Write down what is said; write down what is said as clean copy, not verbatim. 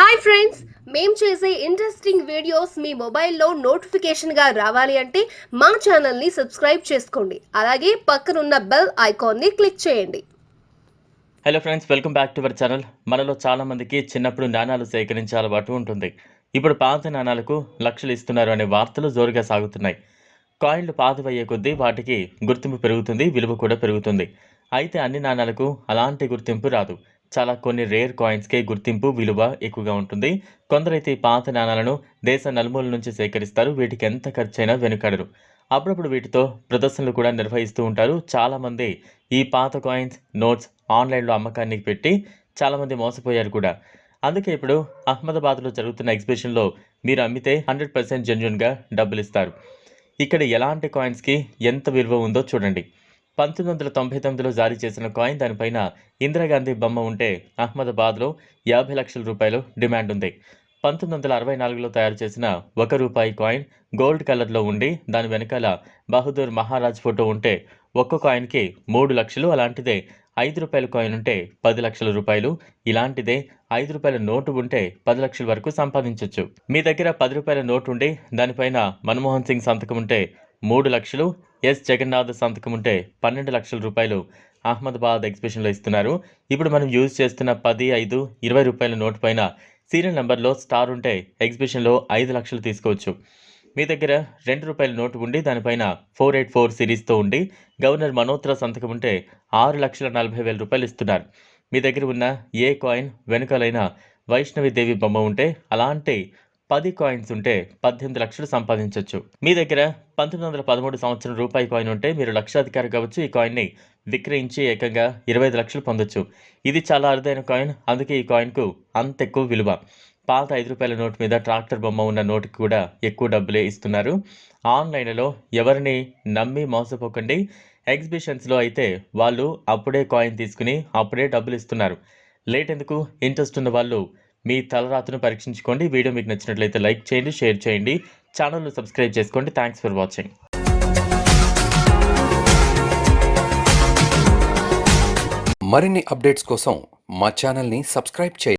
Hi friends, మేము చేసే interesting videos మీ మొబైల్లో నోటిఫికేషన్గా రావాలి అంటే మా ఛానల్ని సబ్స్క్రైబ్ చేసుకోండి. అలాగే పక్కనున్న బెల్ ఐకాన్ని క్లిక్ చేయండి. Hello friends, welcome back to our channel. మనలో చాలామందికి చిన్నప్పుడు నాణాలు సేకరించే అలవాటు ఉంటుంది. ఇప్పుడు పాత నాణాలకు లక్షలు ఇస్తున్నారు అనే వార్తలు జోరుగా సాగుతున్నాయి. కాయిన్లు పాతవయ్యే కొద్దీ వాటికి గుర్తింపు పెరుగుతుంది, విలువ కూడా పెరుగుతుంది. అయితే అన్ని నాణాలకు అలాంటి గుర్తింపు రాదు. కొన్ని రేర్ కాయిన్స్కే గుర్తింపు, విలువ ఎక్కువగా ఉంటుంది. కొందరైతే ఈ పాత నాణాలను దేశ నలుమూల నుంచి సేకరిస్తారు. వీటికి ఎంత ఖర్చైనా వెనుకాడరు. అప్పుడప్పుడు వీటితో ప్రదర్శనలు కూడా నిర్వహిస్తూ ఉంటారు. చాలామంది ఈ పాత కాయిన్స్, నోట్స్ ఆన్లైన్లో అమ్మకానికి పెట్టి చాలామంది మోసపోయారు కూడా. అందుకే ఇప్పుడు అహ్మదాబాద్లో జరుగుతున్న ఎగ్జిబిషన్లో మీరు అమ్మితే 100% జెన్యూన్గా డబ్బులు ఇస్తారు. ఇక్కడ ఎలాంటి కాయిన్స్కి ఎంత విలువ ఉందో చూడండి. 1999లో జారీ చేసిన కాయిన్, దానిపైన ఇందిరాగాంధీ బొమ్మ ఉంటే అహ్మదాబాద్లో 50 లక్షల రూపాయలు డిమాండ్ ఉంది. 1964లో తయారు చేసిన ₹1 కాయిన్ గోల్డ్ కలర్లో ఉండి దాని వెనకాల బహదూర్ మహారాజ్ ఫోటో ఉంటే ఒక్క కాయిన్కి 3 లక్షలు. అలాంటిదే ₹5 కాయిన్ ఉంటే 10 లక్షల రూపాయలు. ఇలాంటిదే ₹5 నోటు ఉంటే 10 లక్షల వరకు సంపాదించవచ్చు. మీ దగ్గర ₹10 నోటు ఉండి దానిపైన మన్మోహన్ సింగ్ సంతకం ఉంటే 3 లక్షలు, ఎస్ జగన్నాథ్ సంతకం ఉంటే 12 లక్షల రూపాయలు అహ్మదాబాద్ ఎగ్జిబిషన్లో ఇస్తున్నారు. ఇప్పుడు మనం యూజ్ చేస్తున్న 10, 5, ₹20 నోటు పైన సీరియల్ నెంబర్లో స్టార్ ఉంటే ఎగ్జిబిషన్లో 5 లక్షలు తీసుకోవచ్చు. మీ దగ్గర ₹2 నోటు ఉండి దానిపైన 484 సిరీస్తో ఉండి గవర్నర్ మనోత్రా సంతకం ఉంటే 6,40,000 ఇస్తున్నారు. మీ దగ్గర ఉన్న ఏ కాయిన్ వెనుకలైన వైష్ణవిదేవి బొమ్మ ఉంటే అలాంటి 10 కాయిన్స్ ఉంటే 18 లక్షలు సంపాదించవచ్చు. మీ దగ్గర 1913 సంవత్సరం రూపాయి కాయిన్ ఉంటే మీరు లక్షాధికారి కావచ్చు. ఈ కాయిన్ని విక్రయించి ఏకంగా 25 లక్షలు పొందొచ్చు. ఇది చాలా అరుదైన కాయిన్, అందుకే ఈ కాయిన్కు అంత ఎక్కువ విలువ. పాత ₹5 నోటు మీద ట్రాక్టర్ బొమ్మ ఉన్న నోటుకి కూడా ఎక్కువ డబ్బులే ఇస్తున్నారు. ఆన్లైన్లో ఎవరిని నమ్మి మోసపోకండి. ఎగ్జిబిషన్స్లో అయితే వాళ్ళు అప్పుడే కాయిన్ తీసుకుని అప్పుడే డబ్బులు ఇస్తున్నారు. లేట్ ఎందుకు? ఇంట్రెస్ట్ ఉన్న వాళ్ళు మీ తలరాతను పరీక్షించుకోండి. వీడియో మీకు నచ్చినట్లయితే లైక్ చేయండి, షేర్ చేయండి, ఛానల్ను సబ్స్క్రైబ్ చేసుకోండి. Thanks for watching. మరిన్ని అప్డేట్స్ కోసం మా ఛానల్ని సబ్స్క్రైబ్ చేయండి.